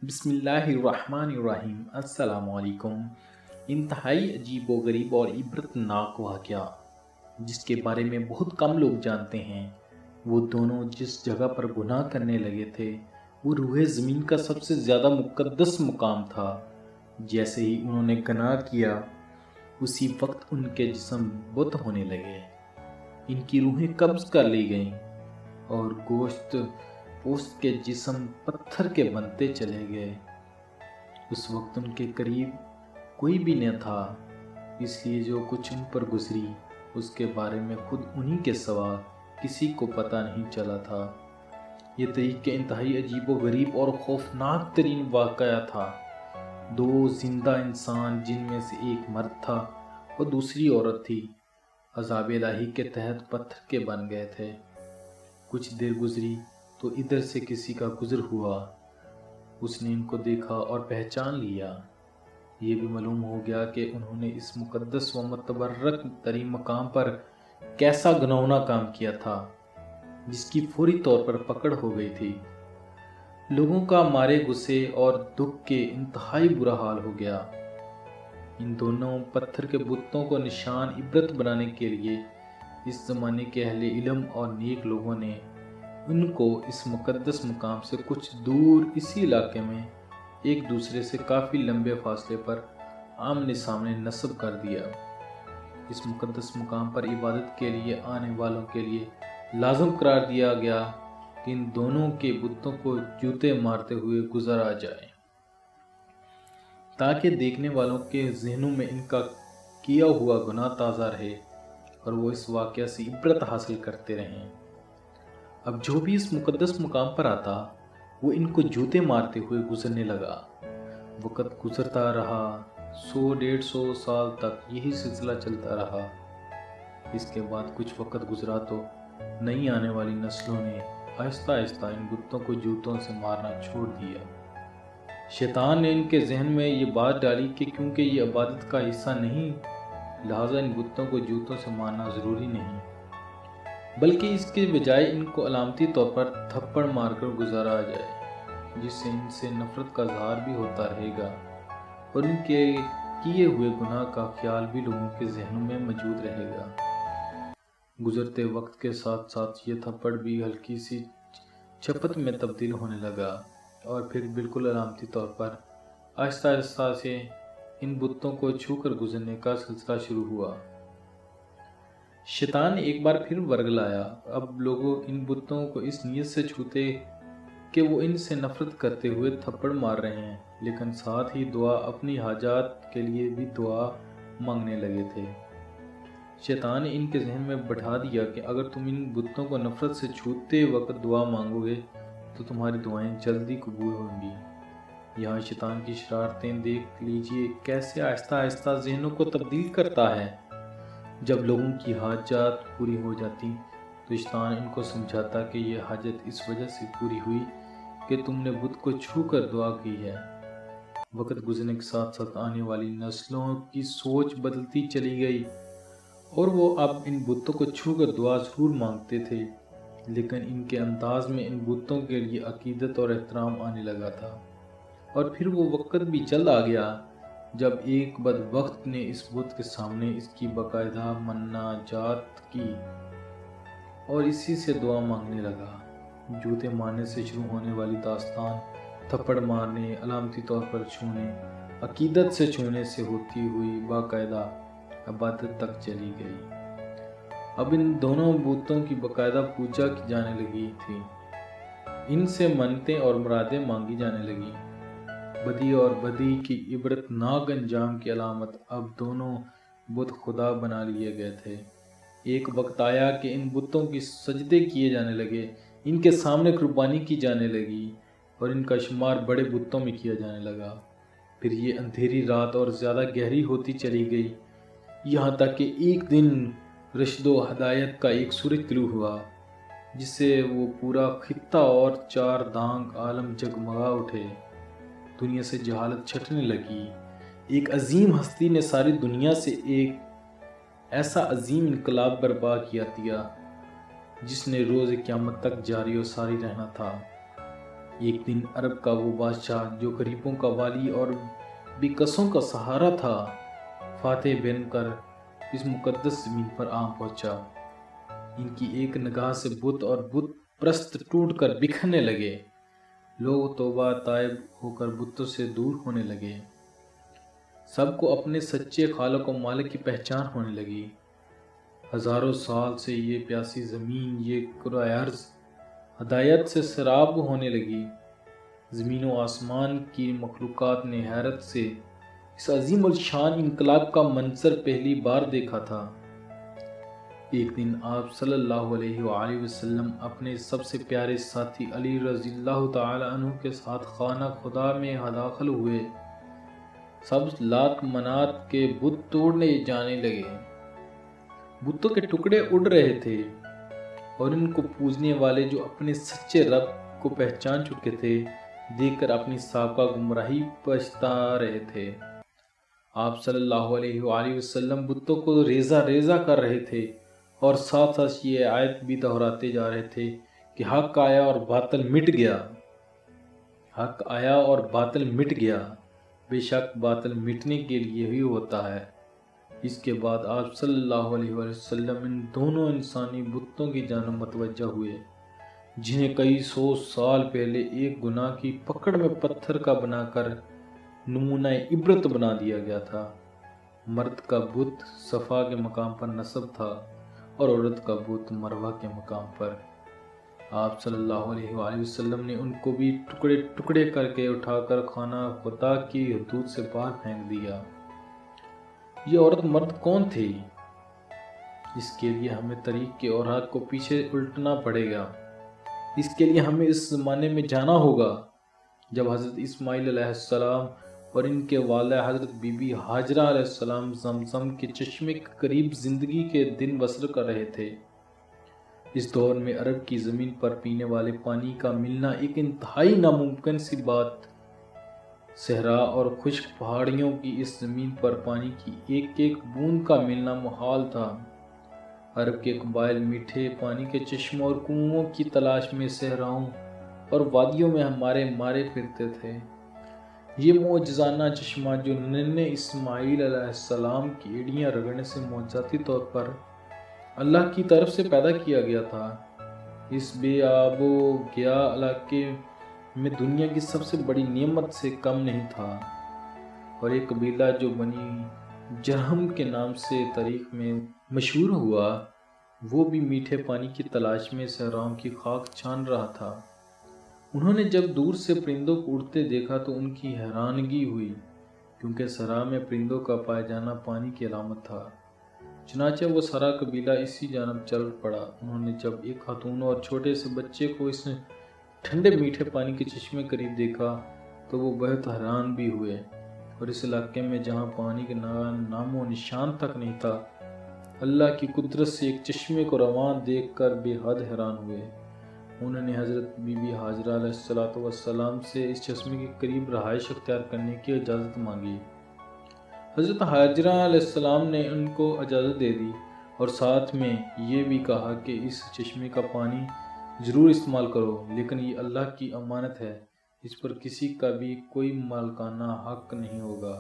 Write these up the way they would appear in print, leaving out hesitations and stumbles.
بسم اللہ الرحمن الرحیم۔ السلام علیکم۔ انتہائی عجیب و غریب اور عبرتناک واقعہ جس کے بارے میں بہت کم لوگ جانتے ہیں، وہ دونوں جس جگہ پر گناہ کرنے لگے تھے وہ روئے زمین کا سب سے زیادہ مقدس مقام تھا۔ جیسے ہی انہوں نے گناہ کیا اسی وقت ان کے جسم بت ہونے لگے، ان کی روحیں قبض کر لی گئیں اور گوشت پوست کے جسم پتھر کے بنتے چلے گئے۔ اس وقت ان کے قریب کوئی بھی نہ تھا، اس لیے جو کچھ ان پر گزری اس کے بارے میں خود انہی کے سوا کسی کو پتہ نہیں چلا تھا۔ یہ طریقہ انتہائی عجیب و غریب اور خوفناک ترین واقعہ تھا۔ دو زندہ انسان جن میں سے ایک مرد تھا اور دوسری عورت تھی، عذاب الہی کے تحت پتھر کے بن گئے تھے۔ کچھ دیر گزری تو ادھر سے کسی کا گزر ہوا، اس نے ان کو دیکھا اور پہچان لیا۔ یہ بھی معلوم ہو گیا کہ انہوں نے اس مقدس و متبرک ترین مقام پر کیسا گناہونا کام کیا تھا جس کی فوری طور پر پکڑ ہو گئی تھی۔ لوگوں کا مارے غصے اور دکھ کے انتہائی برا حال ہو گیا۔ ان دونوں پتھر کے بتوں کو نشان عبرت بنانے کے لیے اس زمانے کے اہل علم اور نیک لوگوں نے ان کو اس مقدس مقام سے کچھ دور اسی علاقے میں ایک دوسرے سے کافی لمبے فاصلے پر آمنے سامنے نصب کر دیا۔ اس مقدس مقام پر عبادت کے لیے آنے والوں کے لیے لازم قرار دیا گیا کہ ان دونوں کے بتوں کو جوتے مارتے ہوئے گزرا جائے، تاکہ دیکھنے والوں کے ذہنوں میں ان کا کیا ہوا گناہ تازہ رہے اور وہ اس واقعہ سے عبرت حاصل کرتے رہیں۔ اب جو بھی اس مقدس مقام پر آتا وہ ان کو جوتے مارتے ہوئے گزرنے لگا۔ وقت گزرتا رہا، 100-150 سال تک یہی سلسلہ چلتا رہا۔ اس کے بعد کچھ وقت گزرا تو نئی آنے والی نسلوں نے آہستہ آہستہ ان بتوں کو جوتوں سے مارنا چھوڑ دیا۔ شیطان نے ان کے ذہن میں یہ بات ڈالی کہ کیونکہ یہ عبادت کا حصہ نہیں، لہٰذا ان بتوں کو جوتوں سے مارنا ضروری نہیں، بلکہ اس کے بجائے ان کو علامتی طور پر تھپڑ مار کر گزارا جائے، جس سے ان سے نفرت کا اظہار بھی ہوتا رہے گا اور ان کے کیے ہوئے گناہ کا خیال بھی لوگوں کے ذہنوں میں موجود رہے گا۔ گزرتے وقت کے ساتھ ساتھ یہ تھپڑ بھی ہلکی سی چپت میں تبدیل ہونے لگا اور پھر بالکل علامتی طور پر آہستہ آہستہ سے ان بتوں کو چھو کر گزرنے کا سلسلہ شروع ہوا۔ شیطان نے ایک بار پھر ورگلایا۔ اب لوگوں ان بتوں کو اس نیت سے چھوتے کہ وہ ان سے نفرت کرتے ہوئے تھپڑ مار رہے ہیں، لیکن ساتھ ہی دعا اپنی حاجات کے لیے بھی دعا مانگنے لگے تھے۔ شیطان نے ان کے ذہن میں بٹھا دیا کہ اگر تم ان بتوں کو نفرت سے چھوتے وقت دعا مانگو گے تو تمہاری دعائیں جلدی قبول ہوں گی۔ یہاں شیطان کی شرارتیں دیکھ لیجئے کیسے آہستہ آہستہ ذہنوں کو تبدیل کرتا ہے۔ جب لوگوں کی حاجات پوری ہو جاتی تو شیطان ان کو سمجھاتا کہ یہ حاجت اس وجہ سے پوری ہوئی کہ تم نے بت کو چھو کر دعا کی ہے۔ وقت گزرنے کے ساتھ ساتھ آنے والی نسلوں کی سوچ بدلتی چلی گئی اور وہ اب ان بتوں کو چھو کر دعا ضرور مانگتے تھے، لیکن ان کے انداز میں ان بتوں کے لیے عقیدت اور احترام آنے لگا تھا۔ اور پھر وہ وقت بھی جلد آ گیا جب ایک بدبخت نے اس بت کے سامنے اس کی باقاعدہ مناجات کی اور اسی سے دعا مانگنے لگا۔ جوتے مارنے سے شروع ہونے والی داستان تھپڑ مارنے، علامتی طور پر چھونے، عقیدت سے چھونے سے ہوتی ہوئی باقاعدہ عبادت تک چلی گئی۔ اب ان دونوں بتوں کی باقاعدہ پوجا کی جانے لگی تھی، ان سے منتیں اور مرادیں مانگی جانے لگی۔ بدی اور بدی کی عبرتناک انجام کی علامت اب دونوں بت خدا بنا لیے گئے تھے۔ ایک وقت آیا کہ ان بتوں کی سجدے کیے جانے لگے، ان کے سامنے قربانی کی جانے لگی اور ان کا شمار بڑے بتوں میں کیا جانے لگا۔ پھر یہ اندھیری رات اور زیادہ گہری ہوتی چلی گئی، یہاں تک کہ ایک دن رشد و ہدایت کا ایک سورج طلوع ہوا جس سے وہ پورا خطہ اور 4 دانگ عالم جگمگا اٹھے۔ دنیا سے جہالت چھٹنے لگی۔ ایک عظیم ہستی نے ساری دنیا سے ایک ایسا عظیم انقلاب برپا کیا جس نے روز قیامت تک جاری و ساری رہنا تھا۔ ایک دن عرب کا وہ بادشاہ جو غریبوں کا والی اور بیکسوں کا سہارا تھا، فاتح بن کر اس مقدس زمین پر آ پہنچا۔ ان کی ایک نگاہ سے بت اور بت پرست ٹوٹ کر بکھرنے لگے۔ لوگ توبہ تائب ہو کر بتوں سے دور ہونے لگے۔ سب کو اپنے سچے خالق و مالک کی پہچان ہونے لگی۔ ہزاروں سال سے یہ پیاسی زمین، یہ کرۂ ارض ہدایت سے سراب ہونے لگی۔ زمین و آسمان کی مخلوقات نے حیرت سے اس عظیم الشان انقلاب کا منظر پہلی بار دیکھا تھا۔ ایک دن آپ صلی اللہ علیہ وآلہ وسلم اپنے سب سے پیارے ساتھی علی رضی اللہ تعالی عنہ کے ساتھ خانہ خدا میں داخل ہوئے۔ سب لات منات کے بت توڑنے جانے لگے۔ بتوں کے ٹکڑے اڑ رہے تھے اور ان کو پوجنے والے جو اپنے سچے رب کو پہچان چکے تھے، دیکھ کر اپنی سابقہ گمراہی پچھتا رہے تھے۔ آپ صلی اللہ علیہ وآلہ وسلم بتوں کو ریزہ ریزہ کر رہے تھے اور ساتھ ساتھ یہ آیت بھی دہراتے جا رہے تھے کہ حق آیا اور باطل مٹ گیا۔ حق آیا اور باطل مٹ گیا، بے شک باطل مٹنے کے لیے ہی ہوتا ہے۔ اس کے بعد آپ صلی اللہ علیہ وسلم ان دونوں انسانی بتوں کی جانب متوجہ ہوئے، جنہیں کئی سو سال پہلے ایک گناہ کی پکڑ میں پتھر کا بنا کر نمونہ عبرت بنا دیا گیا تھا۔ مرد کا بت صفا کے مقام پر نصب تھا اور عورت کا بت مروہ کے مقام پر۔ آپ صلی اللہ علیہ وآلہ وسلم نے ان کو بھی ٹکڑے ٹکڑے کر کے اٹھا کر خانہ خدا کی حدود سے باہر پھینک دیا۔ یہ عورت مرد کون تھی؟ اس کے لیے ہمیں طریق کے اورات کو پیچھے الٹنا پڑے گا۔ اس کے لیے ہمیں اس زمانے میں جانا ہوگا جب حضرت اسماعیل علیہ السلام اور ان کے والدہ حضرت بی بی ہاجرہ علیہ السلام زمزم کے چشمے کے قریب زندگی کے دن بسر کر رہے تھے۔ اس دور میں عرب کی زمین پر پینے والے پانی کا ملنا ایک انتہائی ناممکن سی بات۔ صحرا اور خشک پہاڑیوں کی اس زمین پر پانی کی ایک ایک بوند کا ملنا محال تھا۔ عرب کے قبائل میٹھے پانی کے چشموں اور کنوؤں کی تلاش میں صحراؤں اور وادیوں میں مارے پھرتے تھے۔ یہ معجزانہ چشمہ جو ننھے اسماعیل علیہ السلام کی ایڑیاں رگڑنے سے معجزاتی طور پر اللہ کی طرف سے پیدا کیا گیا تھا، اس بے آب و گیا علاقے میں دنیا کی سب سے بڑی نعمت سے کم نہیں تھا، اور ایک قبیلہ جو بنی جرہم کے نام سے تاریخ میں مشہور ہوا، وہ بھی میٹھے پانی کی تلاش میں صحراؤں کی خاک چھان رہا تھا۔ انہوں نے جب دور سے پرندوں کو اڑتے دیکھا تو ان کی حیرانگی ہوئی، کیونکہ صحرا میں پرندوں کا پائے جانا پانی کی علامت تھا۔ چنانچہ وہ سارا قبیلہ اسی جانب چل پڑا۔ انہوں نے جب ایک خاتون اور چھوٹے سے بچے کو اس ٹھنڈے میٹھے پانی کے چشمے قریب دیکھا تو وہ بہت حیران بھی ہوئے، اور اس علاقے میں جہاں پانی کے نام و نشان تک نہیں تھا، اللہ کی قدرت سے ایک چشمے کو رواں دیکھ کر بے حد حیران ہوئے۔ انہوں نے حضرت بی بی ہاجرہ علیہ السلام سے اس چشمے کے قریب رہائش اختیار کرنے کی اجازت مانگی۔ حضرت ہاجرہ علیہ السلام نے ان کو اجازت دے دی اور ساتھ میں یہ بھی کہا کہ اس چشمے کا پانی ضرور استعمال کرو، لیکن یہ اللہ کی امانت ہے، اس پر کسی کا بھی کوئی مالکانہ حق نہیں ہوگا۔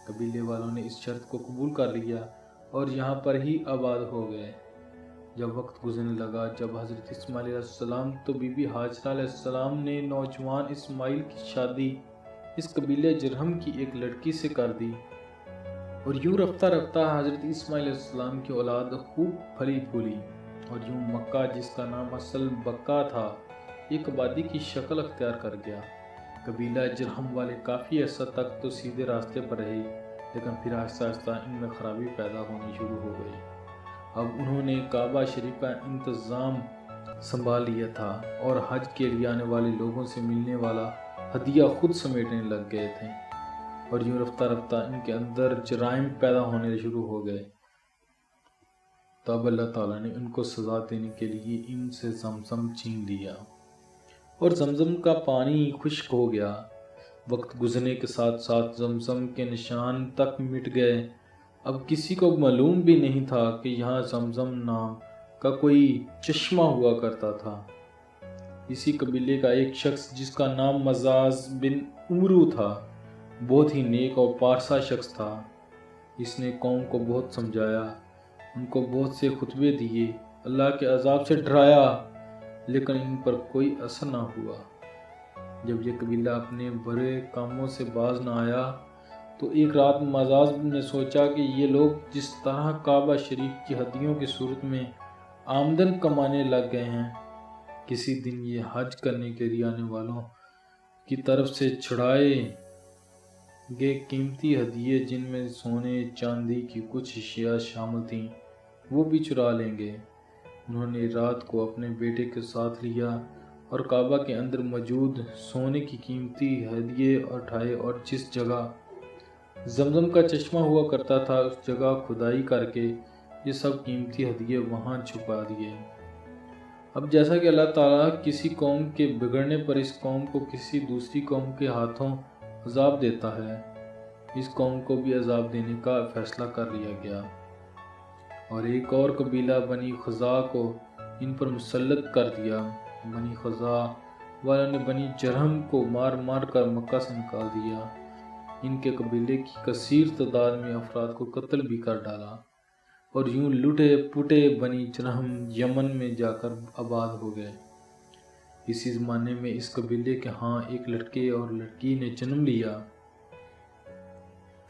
قبیلے والوں نے اس شرط کو قبول کر لیا اور یہاں پر ہی آباد ہو گئے۔ جب وقت گزرنے لگا، جب حضرت اسماعیل علیہ السلام تو بی بی ہاجرہ علیہ السلام نے نوجوان اسماعیل کی شادی اس قبیلے جرہم کی ایک لڑکی سے کر دی، اور یوں رفتہ رفتہ حضرت اسماعیل علیہ السلام کی اولاد خوب پھلی پھولی، اور یوں مکہ جس کا نام اصل بکہ تھا، ایک آبادی کی شکل اختیار کر گیا۔ قبیلہ جرہم والے کافی عرصہ تک تو سیدھے راستے پر رہے، لیکن پھر آہستہ آہستہ ان میں خرابی پیدا ہونی شروع ہو گئی۔ اب انہوں نے کعبہ شریف کا انتظام سنبھال لیا تھا اور حج کے لیے آنے والے لوگوں سے ملنے والا ہدیہ خود سمیٹنے لگ گئے تھے، اور یوں رفتہ رفتہ ان کے اندر جرائم پیدا ہونے شروع ہو گئے۔ تب اللہ تعالیٰ نے ان کو سزا دینے کے لیے ان سے زمزم چھین لیا اور زمزم کا پانی خشک ہو گیا۔ وقت گزرنے کے ساتھ ساتھ زمزم کے نشان تک مٹ گئے۔ اب کسی کو معلوم بھی نہیں تھا کہ یہاں زمزم نام کا کوئی چشمہ ہوا کرتا تھا۔ اسی قبیلے کا ایک شخص جس کا نام مزاز بن عمرو تھا بہت ہی نیک اور پارسا شخص تھا۔ اس نے قوم کو بہت سمجھایا، ان کو بہت سے خطبے دیے، اللہ کے عذاب سے ڈرایا، لیکن ان پر کوئی اثر نہ ہوا۔ جب یہ قبیلہ اپنے برے کاموں سے باز نہ آیا تو ایک رات مزاز نے سوچا کہ یہ لوگ جس طرح کعبہ شریف کی ہدیوں کی صورت میں آمدن کمانے لگ گئے ہیں، کسی دن یہ حج کرنے کے لیے آنے والوں کی طرف سے چھڑائے گئے قیمتی ہدیے جن میں سونے چاندی کی کچھ اشیاء شامل تھیں وہ بھی چرا لیں گے۔ انہوں نے رات کو اپنے بیٹے کے ساتھ لیا اور کعبہ کے اندر موجود سونے کی قیمتی ہدیے اٹھائے اور جس جگہ زمزم کا چشمہ ہوا کرتا تھا اس جگہ کھدائی کر کے یہ سب قیمتی ہدیے وہاں چھپا دیے۔ اب جیسا کہ اللہ تعالیٰ کسی قوم کے بگڑنے پر اس قوم کو کسی دوسری قوم کے ہاتھوں عذاب دیتا ہے، اس قوم کو بھی عذاب دینے کا فیصلہ کر لیا گیا، اور ایک اور قبیلہ بنی خزاع کو ان پر مسلط کر دیا۔ بنی خزاع والوں نے بنی جرہم کو مار مار کر مکہ سے نکال دیا۔ ان کے قبیلے کی کثیر تعداد میں افراد کو قتل بھی کر ڈالا، اور یوں لٹے پٹے بنی جرہم یمن میں جا کر آباد ہو گئے۔ اسی زمانے میں اس قبیلے کے ہاں ایک لڑکے اور لڑکی نے جنم لیا۔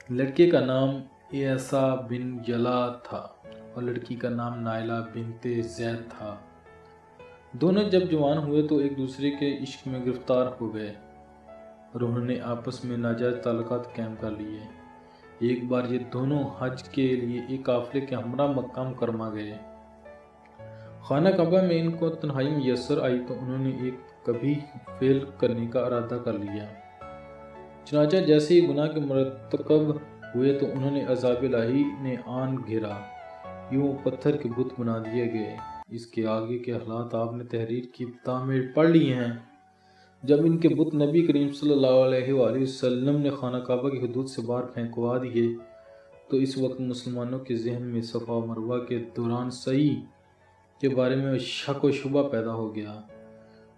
لڑکے کا نام عیسیٰ بن یلا تھا اور لڑکی کا نام نائلہ بنت زید تھا۔ دونوں جب جوان ہوئے تو ایک دوسرے کے عشق میں گرفتار ہو گئے اور انہوں نے آپس میں ناجائز تعلقات قائم کر لیے۔ ایک بار یہ دونوں حج کے لیے ایک قافلے کے ہمراہ مکہ مکرمہ گئے۔ خانہ کعبہ میں ان کو تنہائی میسر آئی تو انہوں نے ایک کبھی فعل کرنے کا ارادہ کر لیا۔ چنانچہ جیسے ہی گناہ کے مرتکب ہوئے تو انہوں نے عذاب الہی نے آن گھیرا، یوں پتھر کے بت بنا دیے گئے۔ اس کے آگے کے حالات آپ نے تحریر کی ابتدا میں پڑھ لی ہیں۔ جب ان کے بت نبی کریم صلی اللہ علیہ وآلہ وسلم نے خانہ کعبہ کی حدود سے باہر پھینکوا دیے تو اس وقت مسلمانوں کے ذہن میں صفا و مروہ کے دوران سعی کے بارے میں شک و شبہ پیدا ہو گیا۔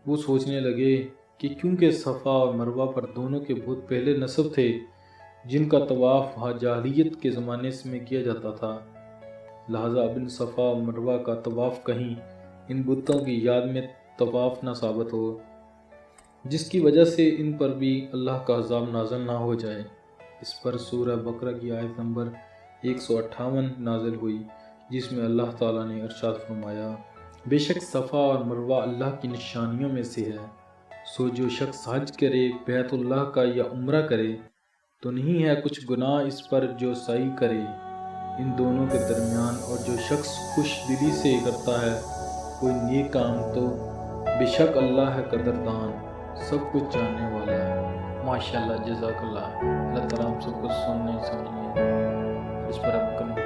وہ سوچنے لگے کہ کیونکہ صفا اور مروہ پر دونوں کے بت پہلے نصب تھے جن کا طواف جاہلیت کے زمانے میں کیا جاتا تھا، لہٰذا اب ان صفا و مروہ کا طواف کہیں ان بتوں کی یاد میں طواف نہ ثابت ہو، جس کی وجہ سے ان پر بھی اللہ کا عذاب نازل نہ ہو جائے۔ اس پر سورہ بقرہ کی آیت نمبر 158 نازل ہوئی، جس میں اللہ تعالیٰ نے ارشاد فرمایا، بے شک صفا اور مروہ اللہ کی نشانیوں میں سے ہے، سو جو شخص حج کرے بیت اللہ کا یا عمرہ کرے تو نہیں ہے کچھ گناہ اس پر جو سعی کرے ان دونوں کے درمیان، اور جو شخص خوش دلی سے کرتا ہے کوئی نیک کام تو بے شک اللہ ہے قدردان، سب کچھ جاننے والا ہے۔ ماشاءاللہ، جزاک اللہ۔ اللہ تعالیٰ ہم سب کو سننے سمجھنے اور اس پر عمل کرنے